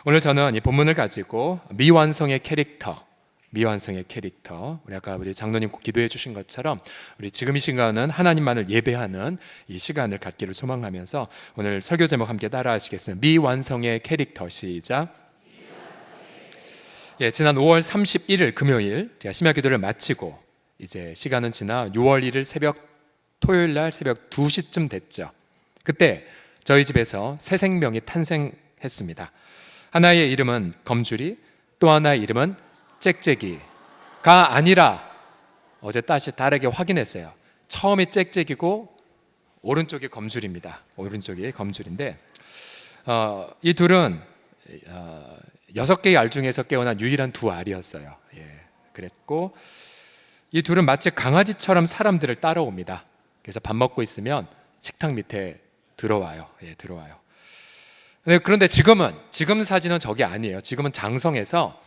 오늘 저는 이 본문을 가지고 미완성의 캐릭터, 우리 아까 우리 장로님 기도해 주신 것처럼 우리 지금 이 시간은 하나님만을 예배하는 이 시간을 갖기를 소망하면서 오늘 설교 제목 함께 따라 하시겠습니다. 미완성의 캐릭터. 시작. 지난 5월 31일 금요일 제가 심야 기도를 마치고 이제 시간은 지나 6월 1일 토요일 날 새벽 2시쯤 됐죠. 그때 저희 집에서 새 생명이 탄생했습니다. 하나의 이름은 검주리, 또 하나의 이름은 짹짹이가 아니라 어제 다르게 확인했어요. 처음이 짹짹이고 오른쪽이 검주리입니다. 오른쪽이 검주리인데 이 둘은 6개의 알 중에서 깨어난 유일한 두 알이었어요. 그랬고 이 둘은 마치 강아지처럼 사람들을 따라옵니다. 그래서 밥 먹고 있으면 식탁 밑에 들어와요. 그런데 지금 사진은 저게 아니에요. 지금은 장성해서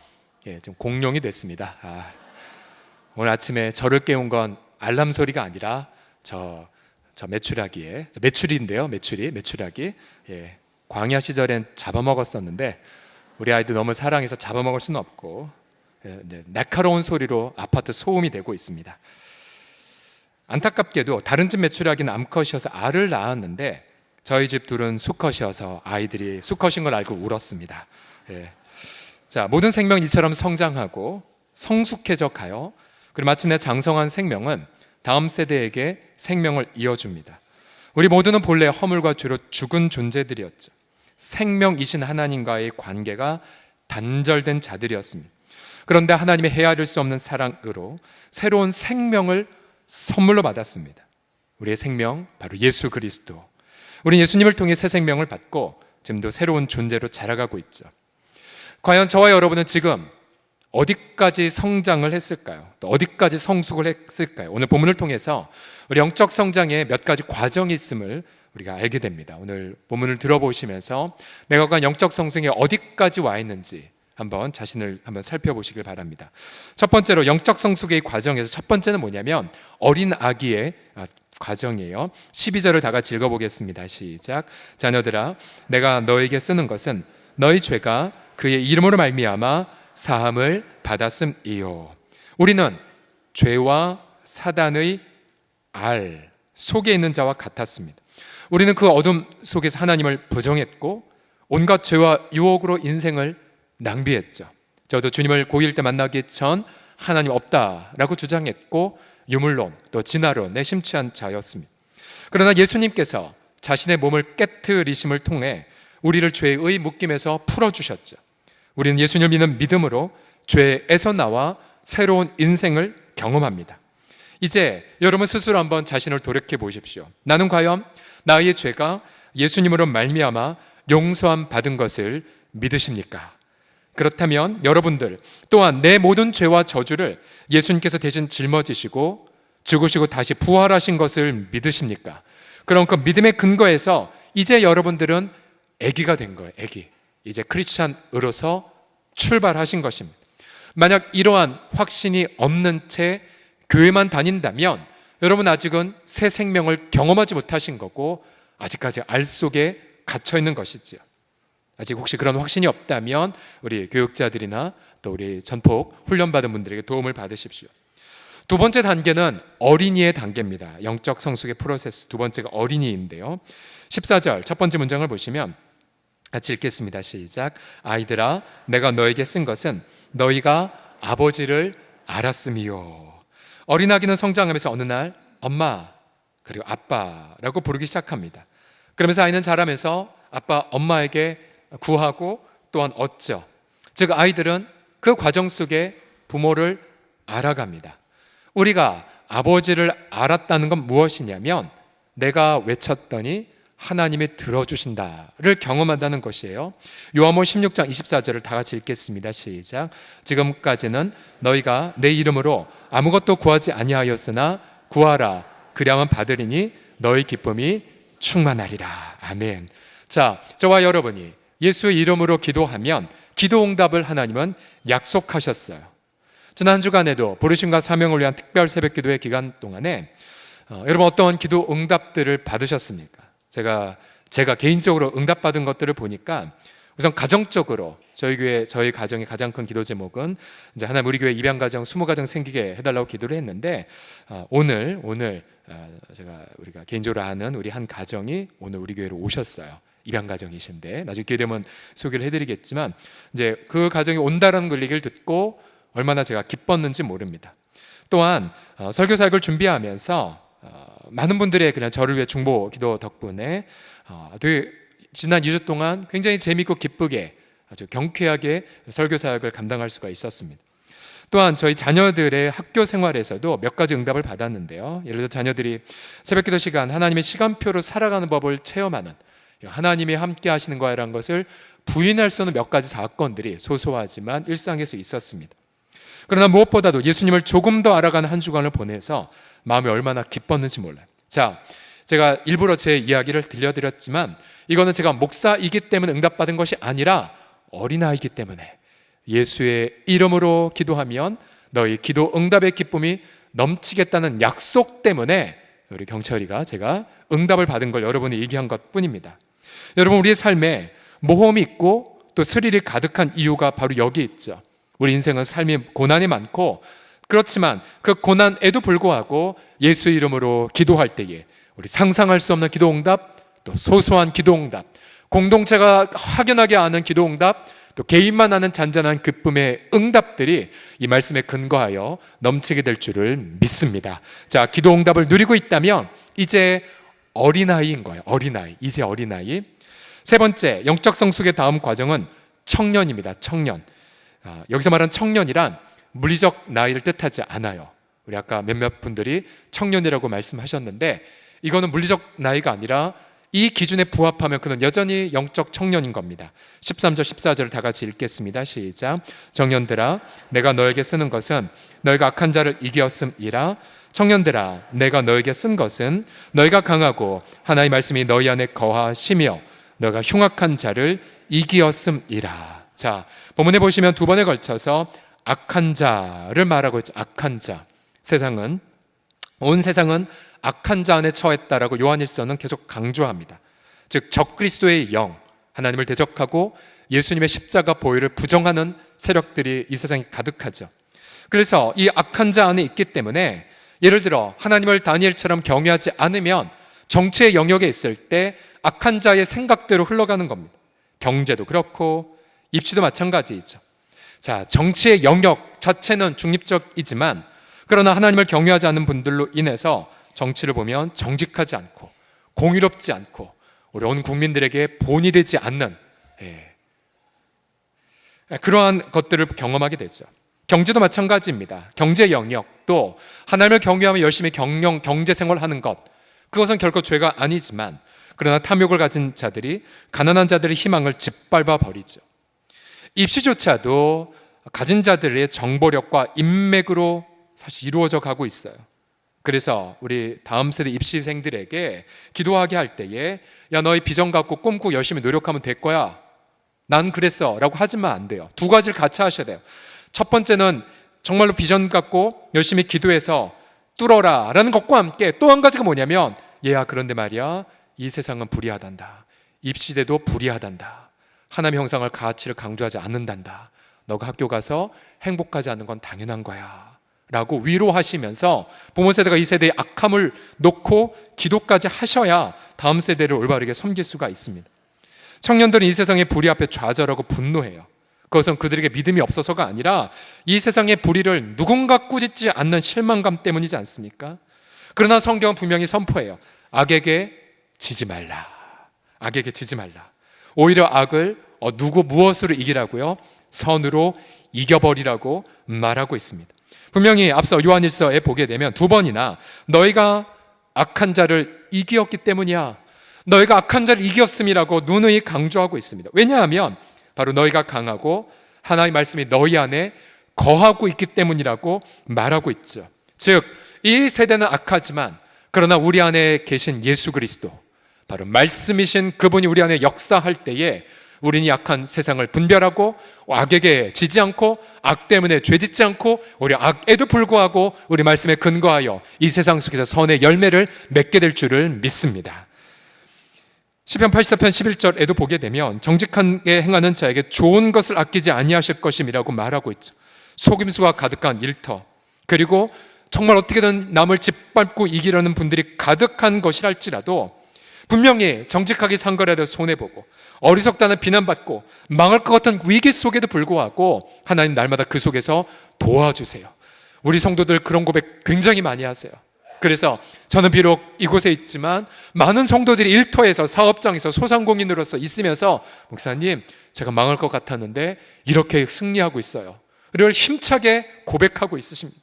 좀 공룡이 됐습니다. 오늘 아침에 저를 깨운 건 알람 소리가 아니라 저 메추리인데요. 메추라기. 광야 시절엔 잡아먹었었는데 우리 아이도 너무 사랑해서 잡아먹을 수는 없고 날카로운 소리로 아파트 소음이 되고 있습니다. 안타깝게도 다른 집 메추라기는 암컷이어서 알을 낳았는데 저희 집 둘은 수컷이어서 아이들이 수컷인 걸 알고 울었습니다. 자, 모든 생명은 이처럼 성장하고 성숙해져 가요. 그리고 마침내 장성한 생명은 다음 세대에게 생명을 이어줍니다. 우리 모두는 본래 허물과 죄로 죽은 존재들이었죠. 생명이신 하나님과의 관계가 단절된 자들이었습니다. 그런데 하나님의 헤아릴 수 없는 사랑으로 새로운 생명을 선물로 받았습니다. 우리의 생명, 바로 예수 그리스도. 우리는 예수님을 통해 새 생명을 받고 지금도 새로운 존재로 자라가고 있죠. 과연 저와 여러분은 지금 어디까지 성장을 했을까요? 또 어디까지 성숙을 했을까요? 오늘 본문을 통해서 우리 영적 성장에 몇 가지 과정이 있음을 우리가 알게 됩니다. 오늘 본문을 들어보시면서 내가 과연 영적 성숙에 어디까지 와 있는지 자신을 한번 살펴보시길 바랍니다. 첫 번째로 영적 성숙의 과정에서 첫 번째는 뭐냐면 어린 아기의 과정이에요. 12절을 다 같이 읽어보겠습니다. 시작. 자녀들아, 내가 너에게 쓰는 것은 너희 죄가 그의 이름으로 말미암아 사함을 받았음이요. 우리는 죄와 사단의 알 속에 있는 자와 같았습니다. 우리는 그 어둠 속에서 하나님을 부정했고 온갖 죄와 유혹으로 인생을 낭비했죠. 저도 주님을 고1 때 만나기 전 하나님 없다라고 주장했고 유물론 또 진화론에 심취한 자였습니다. 그러나 예수님께서 자신의 몸을 깨트리심을 통해 우리를 죄의 묶임에서 풀어주셨죠. 우리는 예수님을 믿는 믿음으로 죄에서 나와 새로운 인생을 경험합니다. 이제 여러분 스스로 한번 자신을 돌이켜 보십시오. 나는 과연 나의 죄가 예수님으로 말미암아 용서함 받은 것을 믿으십니까? 그렇다면 여러분들 또한 내 모든 죄와 저주를 예수님께서 대신 짊어지시고 죽으시고 다시 부활하신 것을 믿으십니까? 그럼 그 믿음의 근거에서 이제 여러분들은 아기가 된 거예요. 아기. 이제 크리스찬으로서 출발하신 것입니다. 만약 이러한 확신이 없는 채 교회만 다닌다면 여러분 아직은 새 생명을 경험하지 못하신 거고 아직까지 알 속에 갇혀 있는 것이죠. 아직 혹시 그런 확신이 없다면 우리 교육자들이나 또 우리 전폭 훈련받은 분들에게 도움을 받으십시오. 두 번째 단계는 어린이의 단계입니다. 영적 성숙의 프로세스 두 번째가 어린이인데요. 14절 첫 번째 문장을 보시면 같이 읽겠습니다. 시작. 아이들아, 내가 너에게 쓴 것은 너희가 아버지를 알았음이요. 어린아기는 성장하면서 어느 날 엄마 그리고 아빠라고 부르기 시작합니다. 그러면서 아이는 자라면서 아빠, 엄마에게 구하고 또한 얻죠. 즉 아이들은 그 과정 속에 부모를 알아갑니다. 우리가 아버지를 알았다는 건 무엇이냐면 내가 외쳤더니 하나님이 들어주신다를 경험한다는 것이에요. 요한복음 16장 24절을 다 같이 읽겠습니다. 시작. 지금까지는 너희가 내 이름으로 아무것도 구하지 아니하였으나 구하라 그리하면 받으리니 너희 기쁨이 충만하리라. 아멘. 자, 저와 여러분이 예수의 이름으로 기도하면 기도 응답을 하나님은 약속하셨어요. 지난 주간에도 부르심과 사명을 위한 특별 새벽 기도의 기간 동안에 여러분 어떤 기도 응답들을 받으셨습니까? 제가 개인적으로 응답받은 것들을 보니까 우선 가정적으로 저희 교회, 저희 가정의 가장 큰 기도 제목은 이제 하나님 우리 교회 입양 가정 20가정 생기게 해달라고 기도를 했는데, 오늘 우리가 개인적으로 아는 우리 한 가정이 오늘 우리 교회로 오셨어요. 입양 가정이신데 나중에 기회 되면 소개를 해드리겠지만, 이제 그 가정이 온다라는 걸 얘기를 듣고 얼마나 제가 기뻤는지 모릅니다. 또한 설교 사역을 준비하면서 많은 분들의 그냥 저를 위해 중보 기도 덕분에 되게 지난 2주 동안 굉장히 재미있고 기쁘게 아주 경쾌하게 설교 사역을 감당할 수가 있었습니다. 또한 저희 자녀들의 학교 생활에서도 몇 가지 응답을 받았는데요. 예를 들어 자녀들이 새벽기도 시간 하나님의 시간표로 살아가는 법을 체험하는, 하나님이 함께 하시는 거라는 것을 부인할 수 없는 몇 가지 사건들이 소소하지만 일상에서 있었습니다. 그러나 무엇보다도 예수님을 조금 더 알아가는 한 주간을 보내서 마음이 얼마나 기뻤는지 몰라요. 자, 제가 일부러 제 이야기를 들려드렸지만 이거는 제가 목사이기 때문에 응답받은 것이 아니라 어린아이이기 때문에 예수의 이름으로 기도하면 너희 기도 응답의 기쁨이 넘치겠다는 약속 때문에 우리 경철이가 제가 응답을 받은 걸 여러분이 얘기한 것 뿐입니다. 여러분, 우리의 삶에 모험이 있고 또 스릴이 가득한 이유가 바로 여기 있죠. 우리 인생은 삶이 고난이 많고, 그렇지만 그 고난에도 불구하고 예수 이름으로 기도할 때에 우리 상상할 수 없는 기도 응답, 또 소소한 기도 응답, 공동체가 확연하게 아는 기도 응답, 또 개인만 아는 잔잔한 기쁨의 응답들이 이 말씀에 근거하여 넘치게 될 줄을 믿습니다. 자, 기도 응답을 누리고 있다면 이제 어린아이인 거예요. 어린아이, 이제 어린아이. 세 번째, 영적 성숙의 다음 과정은 청년입니다. 청년. 여기서 말하는 청년이란 물리적 나이를 뜻하지 않아요. 우리 아까 몇몇 분들이 청년이라고 말씀하셨는데 이거는 물리적 나이가 아니라 이 기준에 부합하면 그는 여전히 영적 청년인 겁니다. 13절 14절을 다 같이 읽겠습니다. 시작. 청년들아, 내가 너에게 쓰는 것은 너희가 악한 자를 이기었음이라. 청년들아, 내가 너에게 쓴 것은 너희가 강하고 하나님의 말씀이 너희 안에 거하시며 너희가 흉악한 자를 이기었음이라. 자, 본문에 보시면 두 번에 걸쳐서 악한 자를 말하고 있죠. 악한 자. 온 세상은 악한 자 안에 처했다라고 요한일서는 계속 강조합니다. 즉 적그리스도의 영, 하나님을 대적하고 예수님의 십자가 보혈을 부정하는 세력들이 이 세상에 가득하죠. 그래서 이 악한 자 안에 있기 때문에 예를 들어 하나님을 다니엘처럼 경외하지 않으면 정치의 영역에 있을 때 악한 자의 생각대로 흘러가는 겁니다. 경제도 그렇고 입시도 마찬가지이죠. 자, 정치의 영역 자체는 중립적이지만 그러나 하나님을 경외하지 않는 분들로 인해서 정치를 보면 정직하지 않고 공의롭지 않고 우리 온 국민들에게 본이 되지 않는 그러한 것들을 경험하게 되죠. 경제도 마찬가지입니다. 경제 영역도 하나님을 경외하며 열심히 경제생활을 하는 것, 그것은 결코 죄가 아니지만 그러나 탐욕을 가진 자들이 가난한 자들의 희망을 짓밟아 버리죠. 입시조차도 가진 자들의 정보력과 인맥으로 사실 이루어져 가고 있어요. 그래서 우리 다음 세대 입시생들에게 기도하게 할 때에 야, 너희 비전 갖고 꿈꾸고 열심히 노력하면 될 거야, 난 그랬어 라고 하지만 안 돼요. 두 가지를 같이 하셔야 돼요. 첫 번째는 정말로 비전 갖고 열심히 기도해서 뚫어라 라는 것과 함께 또 한 가지가 뭐냐면, 얘야 그런데 말이야, 이 세상은 불의하단다, 입시대도 불의하단다, 하나님의 형상을 가치를 강조하지 않는단다, 너가 학교 가서 행복하지 않는 건 당연한 거야 라고 위로하시면서 부모 세대가 이 세대의 악함을 놓고 기도까지 하셔야 다음 세대를 올바르게 섬길 수가 있습니다. 청년들은 이 세상의 불의 앞에 좌절하고 분노해요. 그것은 그들에게 믿음이 없어서가 아니라 이 세상의 불의를 누군가 꾸짖지 않는 실망감 때문이지 않습니까? 그러나 성경은 분명히 선포해요. 악에게 지지 말라. 악에게 지지 말라. 오히려 악을 무엇으로 이기라고요? 선으로 이겨버리라고 말하고 있습니다. 분명히 앞서 요한일서에 보게 되면 두 번이나 너희가 악한 자를 이기었기 때문이야, 너희가 악한 자를 이겼음이라고 누누이 강조하고 있습니다. 왜냐하면 바로 너희가 강하고 하나님의 말씀이 너희 안에 거하고 있기 때문이라고 말하고 있죠. 즉, 이 세대는 악하지만 그러나 우리 안에 계신 예수 그리스도, 바로 말씀이신 그분이 우리 안에 역사할 때에 우리는 약한 세상을 분별하고 악에게 지지 않고 악 때문에 죄짓지 않고 우리 악에도 불구하고 우리 말씀에 근거하여 이 세상 속에서 선의 열매를 맺게 될 줄을 믿습니다. 시편 84편 11절에도 보게 되면 정직하게 행하는 자에게 좋은 것을 아끼지 아니하실 것임이라고 말하고 있죠. 속임수가 가득한 일터, 그리고 정말 어떻게든 남을 짓밟고 이기려는 분들이 가득한 것이랄지라도 분명히 정직하게 산 거라도 손해보고 어리석다는 비난받고 망할 것 같은 위기 속에도 불구하고 하나님 날마다 그 속에서 도와주세요. 우리 성도들 그런 고백 굉장히 많이 하세요. 그래서 저는 비록 이곳에 있지만 많은 성도들이 일터에서 사업장에서 소상공인으로서 있으면서 목사님 제가 망할 것 같았는데 이렇게 승리하고 있어요 를 힘차게 고백하고 있으십니다.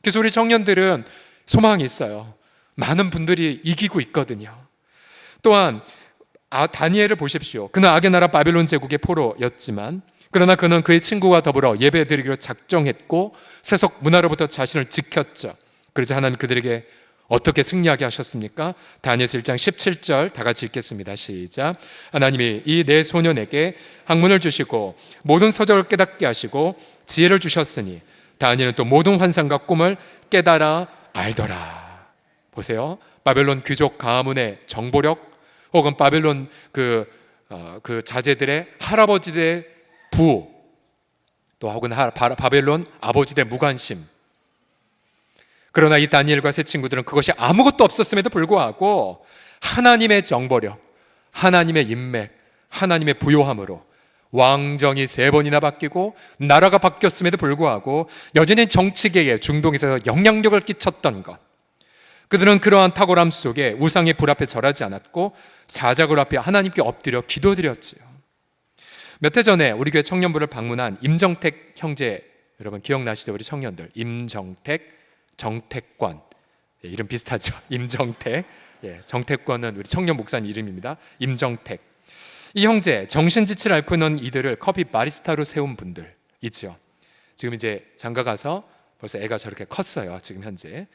그래서 우리 청년들은 소망이 있어요. 많은 분들이 이기고 있거든요. 또한 다니엘을 보십시오. 그는 악의 나라 바벨론 제국의 포로였지만 그러나 그는 그의 친구와 더불어 예배드리기로 작정했고 세속 문화로부터 자신을 지켰죠. 그래서 하나님 그들에게 어떻게 승리하게 하셨습니까? 다니엘서 1장 17절 다 같이 읽겠습니다. 시작. 하나님이 이 네 소년에게 학문을 주시고 모든 서적을 깨닫게 하시고 지혜를 주셨으니 다니엘은 또 모든 환상과 꿈을 깨달아 알더라. 보세요. 바벨론 귀족 가문의 정보력 혹은 바벨론 그 자제들의 할아버지들의 부, 또 혹은 바벨론 아버지들의 무관심. 그러나 이 다니엘과 세 친구들은 그것이 아무것도 없었음에도 불구하고 하나님의 정보력, 하나님의 인맥, 하나님의 부요함으로 왕정이 3번이나 바뀌고 나라가 바뀌었음에도 불구하고 여전히 정치계에 중동에서 영향력을 끼쳤던 것, 그들은 그러한 탁월함 속에 우상의 불 앞에 절하지 않았고 자작을 앞에 하나님께 엎드려 기도드렸지요. 몇 해 전에 우리 교회 청년부를 방문한 임정택 형제, 여러분 기억나시죠? 우리 청년들 임정택, 정택권, 이름 비슷하죠? 임정택, 정택권은 우리 청년 목사님 이름입니다. 임정택. 이 형제 정신지치를 앓고 있는 이들을 커피 바리스타로 세운 분들 있죠. 지금 이제 장가가서 벌써 애가 저렇게 컸어요. 지금 현재.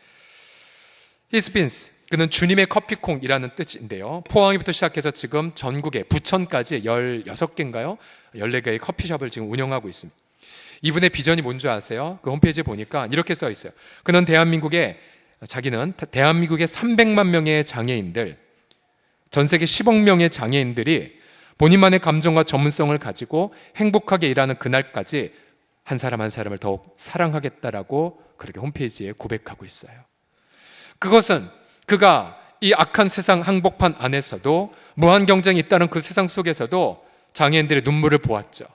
히스빈스, 그는 주님의 커피콩이라는 뜻인데요. 포항에부터 시작해서 지금 전국에 부천까지 16개인가요? 14개의 커피숍을 지금 운영하고 있습니다. 이분의 비전이 뭔지 아세요? 그 홈페이지에 보니까 이렇게 써 있어요. 그는 자기는 대한민국의 300만 명의 장애인들, 전 세계 10억 명의 장애인들이 본인만의 감정과 전문성을 가지고 행복하게 일하는 그날까지 한 사람 한 사람을 더욱 사랑하겠다라고 그렇게 홈페이지에 고백하고 있어요. 그것은 그가 이 악한 세상 항복판 안에서도 무한 경쟁이 있다는 그 세상 속에서도 장애인들의 눈물을 보았죠.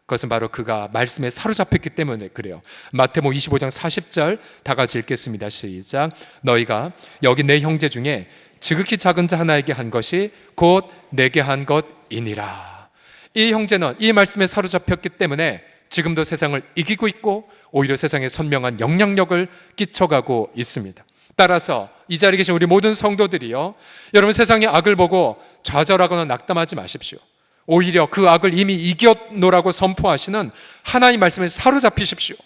그것은 바로 그가 말씀에 사로잡혔기 때문에 그래요. 마태복음 25장 40절 다 같이 읽겠습니다. 시작. 너희가 여기 내 형제 중에 지극히 작은 자 하나에게 한 것이 곧 내게 한 것이니라. 이 형제는 이 말씀에 사로잡혔기 때문에 지금도 세상을 이기고 있고 오히려 세상에 선명한 영향력을 끼쳐가고 있습니다. 따라서 이 자리에 계신 우리 모든 성도들이요, 여러분 세상의 악을 보고 좌절하거나 낙담하지 마십시오. 오히려 그 악을 이미 이겼노라고 선포하시는 하나님 말씀에 사로잡히십시오.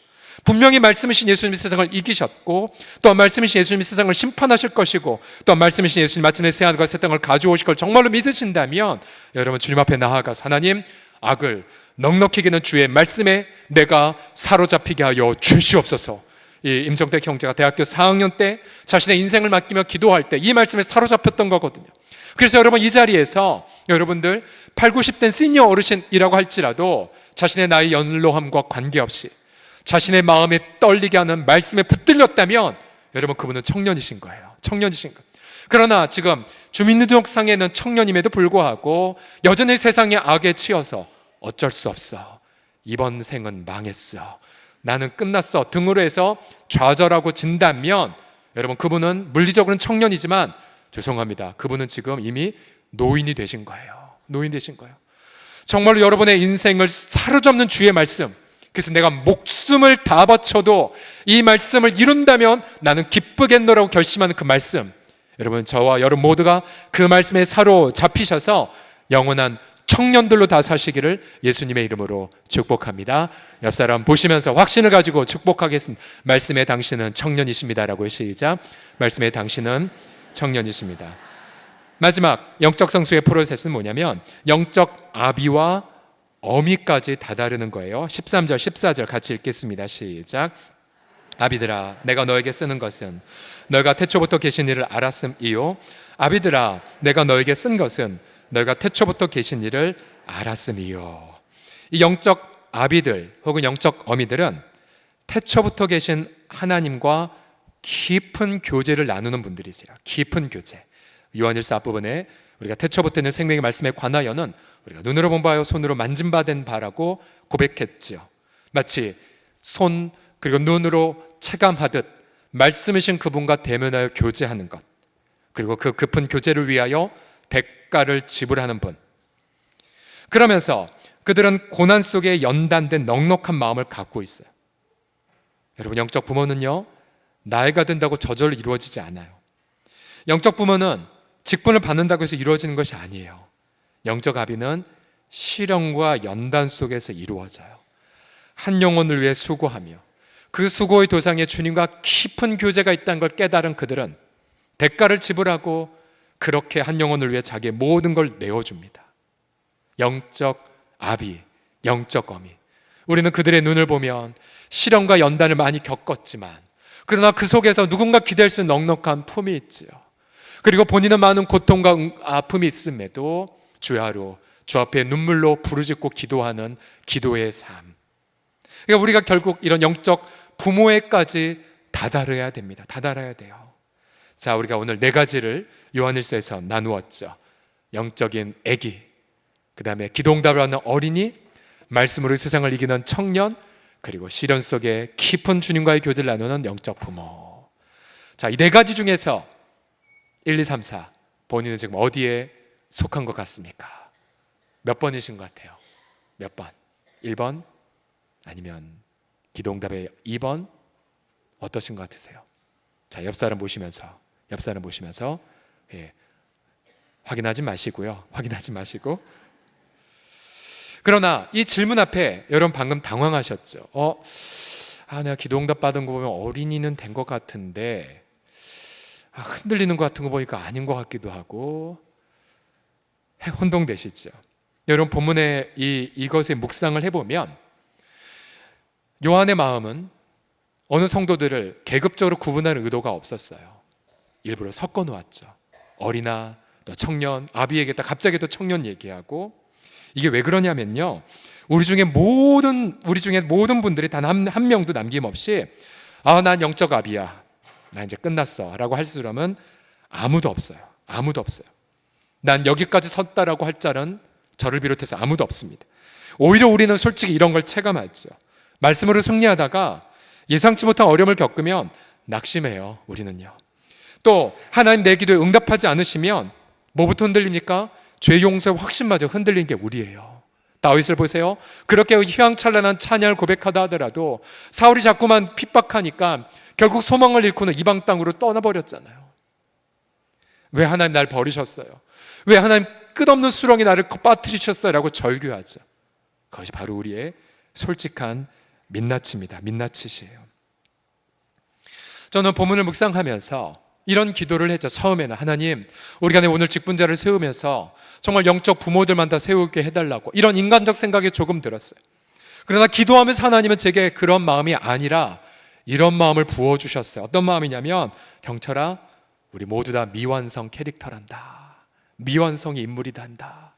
분명히 말씀이신 예수님이 세상을 이기셨고 또 말씀이신 예수님이 세상을 심판하실 것이고 또 말씀이신 예수님 마침내 새하늘과 새 땅을 가져오실 걸 정말로 믿으신다면 여러분 주님 앞에 나아가서 하나님, 악을 넉넉히 이기는 주의 말씀에 내가 사로잡히게 하여 주시옵소서. 이 임정택 형제가 대학교 4학년 때 자신의 인생을 맡기며 기도할 때 이 말씀에 사로잡혔던 거거든요. 그래서 여러분 이 자리에서 여러분들 8, 90된 시니어 어르신이라고 할지라도 자신의 나이 연로함과 관계없이 자신의 마음에 떨리게 하는 말씀에 붙들렸다면 여러분 그분은 청년이신 거예요. 청년이신 거예요. 그러나 지금 주민등록상에는 청년임에도 불구하고 여전히 세상의 악에 치여서 어쩔 수 없어, 이번 생은 망했어, 나는 끝났어 등으로 해서 좌절하고 진다면 여러분 그분은 물리적으로는 청년이지만 죄송합니다, 그분은 지금 이미 노인이 되신 거예요. 노인 되신 거예요. 정말로 여러분의 인생을 사로잡는 주의 말씀, 그래서 내가 목숨을 다 바쳐도 이 말씀을 이룬다면 나는 기쁘겠노라고 결심하는 그 말씀, 여러분 저와 여러분 모두가 그 말씀에 사로잡히셔서 영원한 청년들로 다 사시기를 예수님의 이름으로 축복합니다. 옆 사람 보시면서 확신을 가지고 축복하겠습니다. 말씀에 당신은 청년이십니다라고. 시작. 말씀에 당신은 청년이십니다. 마지막 영적 성수의 프로세스는 뭐냐면 영적 아비와 어미까지 다다르는 거예요. 13절 14절 같이 읽겠습니다. 시작. 아비들아, 내가 너에게 쓰는 것은 너희가 태초부터 계신 이를 알았음이요, 아비들아, 내가 너에게 쓴 것은 너희가 태초부터 계신 이를 알았음이요. 이 영적 아비들 혹은 영적 어미들은 태초부터 계신 하나님과 깊은 교제를 나누는 분들이세요. 깊은 교제. 요한일서 앞부분에 우리가 태초부터 있는 생명의 말씀에 관하여는 우리가 눈으로 본 바요 손으로 만진 바 된 바라고 고백했지요. 마치 손 그리고 눈으로 체감하듯 말씀이신 그분과 대면하여 교제하는 것, 그리고 그 깊은 교제를 위하여 대가를 지불하는 분. 그러면서 그들은 고난 속에 연단된 넉넉한 마음을 갖고 있어요. 여러분, 영적 부모는요, 나이가 든다고 저절로 이루어지지 않아요. 영적 부모는 직분을 받는다고 해서 이루어지는 것이 아니에요. 영적 아비는 시련과 연단 속에서 이루어져요. 한 영혼을 위해 수고하며 그 수고의 도상에 주님과 깊은 교제가 있다는 걸 깨달은 그들은 대가를 지불하고 그렇게 한 영혼을 위해 자기의 모든 걸 내어줍니다. 영적 아비, 영적 어미. 우리는 그들의 눈을 보면 시련과 연단을 많이 겪었지만, 그러나 그 속에서 누군가 기댈 수 있는 넉넉한 품이 있지요. 그리고 본인은 많은 고통과 아픔이 있음에도 주야로 주 앞에 눈물로 부르짖고 기도하는 기도의 삶. 그러니까 우리가 결국 이런 영적 부모에까지 다다라야 됩니다. 다다라야 돼요. 자, 우리가 오늘 4가지를 요한일서에서 나누었죠. 영적인 아기, 그 다음에 기도응답을 하는 어린이, 말씀으로 세상을 이기는 청년, 그리고 시련 속에 깊은 주님과의 교제를 나누는 영적 부모. 자, 이 4가지 중에서 1, 2, 3, 4 본인은 지금 어디에 속한 것 같습니까? 몇 번이신 것 같아요? 몇 번? 1번? 아니면 기도응답의 2번? 어떠신 것 같으세요? 자, 옆 사람 보시면서 확인하지 마시고. 그러나 이 질문 앞에 여러분 방금 당황하셨죠? 내가 기도응답 받은 거 보면 어린이는 된 것 같은데 흔들리는 것 같은 거 보니까 아닌 것 같기도 하고 혼동되시죠? 여러분, 본문에 이것의 묵상을 해보면 요한의 마음은 어느 성도들을 계급적으로 구분하는 의도가 없었어요. 일부러 섞어 놓았죠. 어린아, 또 청년, 아비에게 갑자기 또 청년 얘기하고. 이게 왜 그러냐면요, 우리 중에 모든 분들이 단 한 명도 남김없이 난 영적 아비야, 나 이제 끝났어 라고 할 사람은 아무도 없어요. 난 여기까지 섰다라고 할 자는 저를 비롯해서 아무도 없습니다. 오히려 우리는 솔직히 이런 걸 체감하죠. 말씀으로 승리하다가 예상치 못한 어려움을 겪으면 낙심해요. 우리는요. 또 하나님 내 기도에 응답하지 않으시면 뭐부터 흔들립니까? 죄 용서의 확신마저 흔들린 게 우리예요. 다윗을 보세요. 그렇게 휘황찬란한 찬양을 고백하다 하더라도 사울이 자꾸만 핍박하니까 결국 소망을 잃고는 이방 땅으로 떠나버렸잖아요. 왜 하나님 날 버리셨어요? 왜 하나님 끝없는 수렁에 나를 빠뜨리셨어요? 라고 절규하죠. 그것이 바로 우리의 솔직한 민낯입니다. 민낯이시에요. 저는 본문을 묵상하면서 이런 기도를 했죠. 처음에는 하나님, 우리가 오늘 직분자를 세우면서 정말 영적 부모들만 다 세우게 해달라고, 이런 인간적 생각이 조금 들었어요. 그러나 기도하면서 하나님은 제게 그런 마음이 아니라 이런 마음을 부어주셨어요. 어떤 마음이냐면, 경철아, 우리 모두 다 미완성 캐릭터란다. 미완성의 인물이다 한다.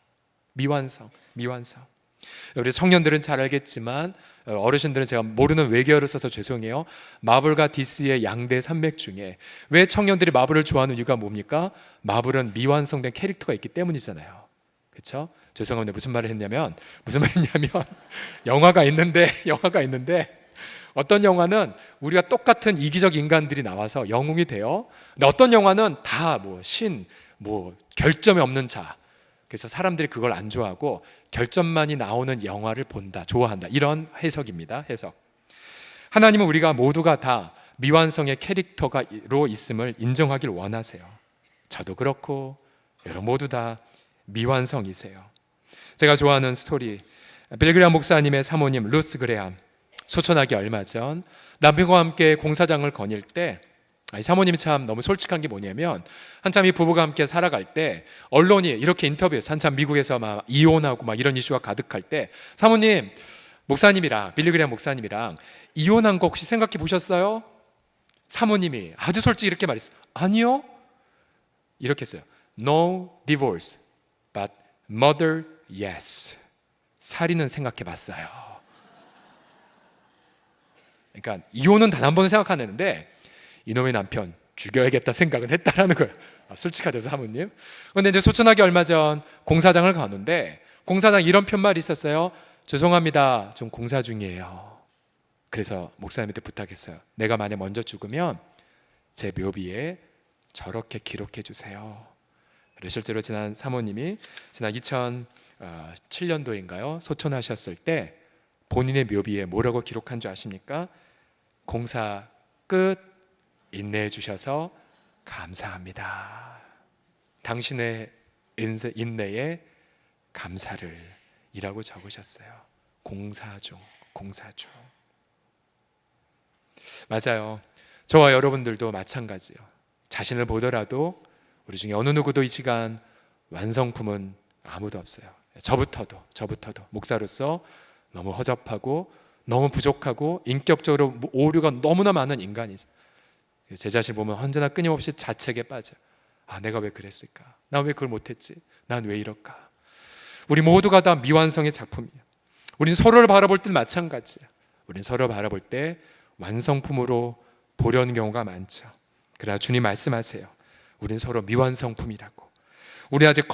미완성. 우리 청년들은 잘 알겠지만 어르신들은 제가 모르는 외계어를 써서 죄송해요. 마블과 디스의 양대 산맥 중에 왜 청년들이 마블을 좋아하는 이유가 뭡니까? 마블은 미완성된 캐릭터가 있기 때문이잖아요. 그렇죠? 죄송합니다. 무슨 말을 했냐면 영화가 있는데 어떤 영화는 우리가 똑같은 이기적 인간들이 나와서 영웅이 돼요. 근데 어떤 영화는 다 결점이 없는 자. 그래서 사람들이 그걸 안 좋아하고 결점만이 나오는 영화를 본다, 좋아한다. 이런 해석입니다. 해석. 하나님은 우리가 모두가 다 미완성의 캐릭터로 있음을 인정하길 원하세요. 저도 그렇고 여러분 모두 다 미완성이세요. 제가 좋아하는 스토리, 빌 그레함 목사님의 사모님 루스 그레함, 소천하기 얼마 전 남편과 함께 공사장을 거닐 때 사모님이 참 너무 솔직한 게 뭐냐면, 한참 이 부부가 함께 살아갈 때 언론이 이렇게 인터뷰해서, 한참 미국에서 막 이혼하고 막 이런 이슈가 가득할 때 사모님, 목사님이랑 빌리 그레함 목사님이랑 이혼한 거 혹시 생각해 보셨어요? 사모님이 아주 솔직히 이렇게 말했어요. 아니요. 이렇게 했어요. No divorce, but mother, yes. 살인은 생각해 봤어요. 그러니까 이혼은 단 한 번은 생각 안 했는데 이놈의 남편 죽여야겠다 생각은 했다라는 거예요. 솔직하죠, 사모님? 근데 이제 소천하기 얼마 전 공사장을 가는데 공사장 이런 편말이 있었어요. 죄송합니다, 좀 공사 중이에요. 그래서 목사님한테 부탁했어요. 내가 만약 먼저 죽으면 제 묘비에 저렇게 기록해 주세요. 실제로 지난 사모님이 지난 2007년도인가요? 소천하셨을 때 본인의 묘비에 뭐라고 기록한 줄 아십니까? 공사 끝, 인내해 주셔서 감사합니다. 당신의 인내에 감사를 이라고 적으셨어요. 공사 중. 맞아요. 저와 여러분들도 마찬가지예요. 자신을 보더라도 우리 중에 어느 누구도 이 시간 완성품은 아무도 없어요. 저부터도 목사로서 너무 허접하고 너무 부족하고 인격적으로 오류가 너무나 많은 인간이죠. 제 자신 보면 언제나 끊임없이 자책에 빠져요. 내가 왜 그랬을까? 나 왜 그걸 못했지? 난 왜 이럴까? 우리 모두가 다 미완성의 작품이에요. 우린 서로를 바라볼 때 마찬가지예요. 우린 서로 바라볼 때 완성품으로 보려는 경우가 많죠. 그러나 주님 말씀하세요. 우린 서로 미완성품이라고. 우리 아직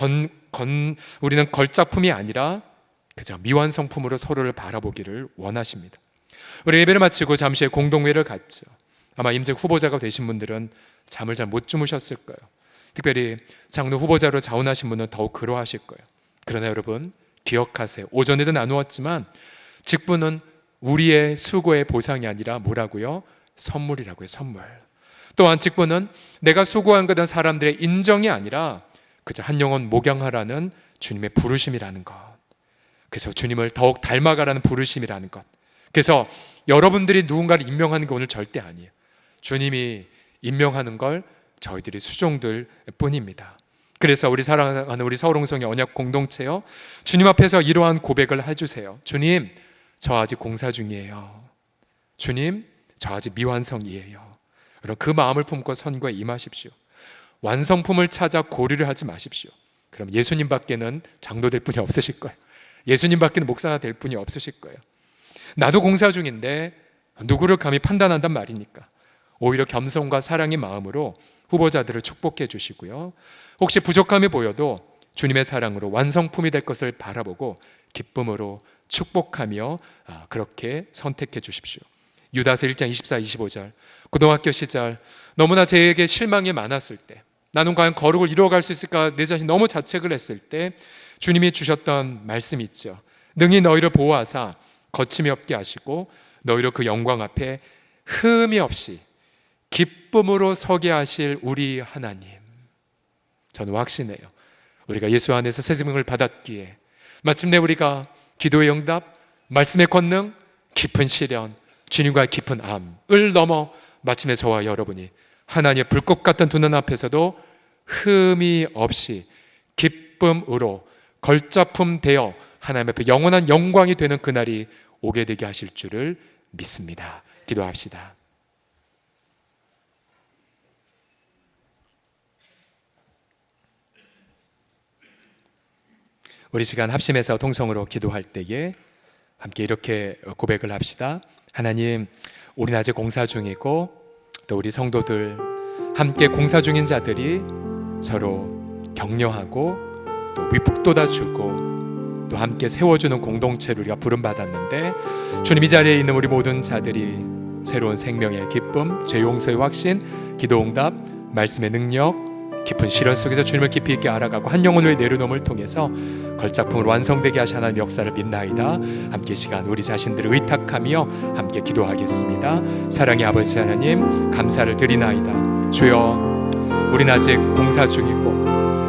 우리는 걸작품이 아니라 그저 미완성품으로 서로를 바라보기를 원하십니다. 우리 예배를 마치고 잠시 공동회를 갖죠. 아마 임직 후보자가 되신 분들은 잠을 잘 못 주무셨을 거예요. 특별히 장로 후보자로 자원하신 분은 더욱 그러하실 거예요. 그러나 여러분 기억하세요. 오전에도 나누었지만 직분은 우리의 수고의 보상이 아니라 뭐라고요? 선물이라고요. 선물. 또한 직분은 내가 수고한 것은 사람들의 인정이 아니라 그저 한 영혼 목양하라는 주님의 부르심이라는 것. 그래서 주님을 더욱 닮아가라는 부르심이라는 것. 그래서 여러분들이 누군가를 임명하는 게 오늘 절대 아니에요. 주님이 임명하는 걸 저희들이 수종들 뿐입니다. 그래서 우리 사랑하는 우리 서울홍성의 언약 공동체요, 주님 앞에서 이러한 고백을 해주세요. 주님, 저 아직 공사 중이에요. 주님, 저 아직 미완성이에요. 여러분 그 마음을 품고 선거에 임하십시오. 완성품을 찾아 고리를 하지 마십시오. 그럼 예수님 밖에는 장로 될 분이 없으실 거예요. 예수님 밖에는 목사가 될 분이 없으실 거예요. 나도 공사 중인데 누구를 감히 판단한단 말입니까? 오히려 겸손과 사랑의 마음으로 후보자들을 축복해 주시고요, 혹시 부족함이 보여도 주님의 사랑으로 완성품이 될 것을 바라보고 기쁨으로 축복하며 그렇게 선택해 주십시오. 유다서 1장 24, 25절. 고등학교 시절 너무나 제게 실망이 많았을 때, 나는 과연 거룩을 이루어갈 수 있을까 내 자신 너무 자책을 했을 때 주님이 주셨던 말씀이 있죠. 능히 너희를 보호하사 거침이 없게 하시고 너희를 그 영광 앞에 흠이 없이 기쁨으로 서게 하실 우리 하나님. 저는 확신해요. 우리가 예수 안에서 새 생명을 받았기에 마침내 우리가 기도의 응답, 말씀의 권능, 깊은 시련, 주님과의 깊은 암을 넘어 마침내 저와 여러분이 하나님의 불꽃 같은 두 눈 앞에서도 흠이 없이 기쁨으로 걸작품 되어 하나님 앞에 영원한 영광이 되는 그날이 오게 되게 하실 줄을 믿습니다. 기도합시다. 우리 시간 합심해서 통성으로 기도할 때에 함께 이렇게 고백을 합시다. 하나님, 우리는 아직 공사 중이고 또 우리 성도들 함께 공사 중인 자들이 서로 격려하고 또 위복돋아 주고 또 함께 세워주는 공동체로 우리가 부름받았는데, 주님 이 자리에 있는 우리 모든 자들이 새로운 생명의 기쁨, 죄 용서의 확신, 기도 응답, 말씀의 능력, 깊은 시련 속에서 주님을 깊이 있게 알아가고 한 영혼의 내려놓음을 통해서 걸작품을 완성되게 하시 하나님 역사를 믿나이다. 함께 시간 우리 자신들을 의탁하며 함께 기도하겠습니다. 사랑의 아버지 하나님, 감사를 드리나이다. 주여, 우리는 아직 공사 중이고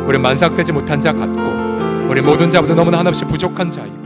우리는 만삭되지 못한 자 같고 우리 모든 자보다 너무나 한없이 부족한 자이고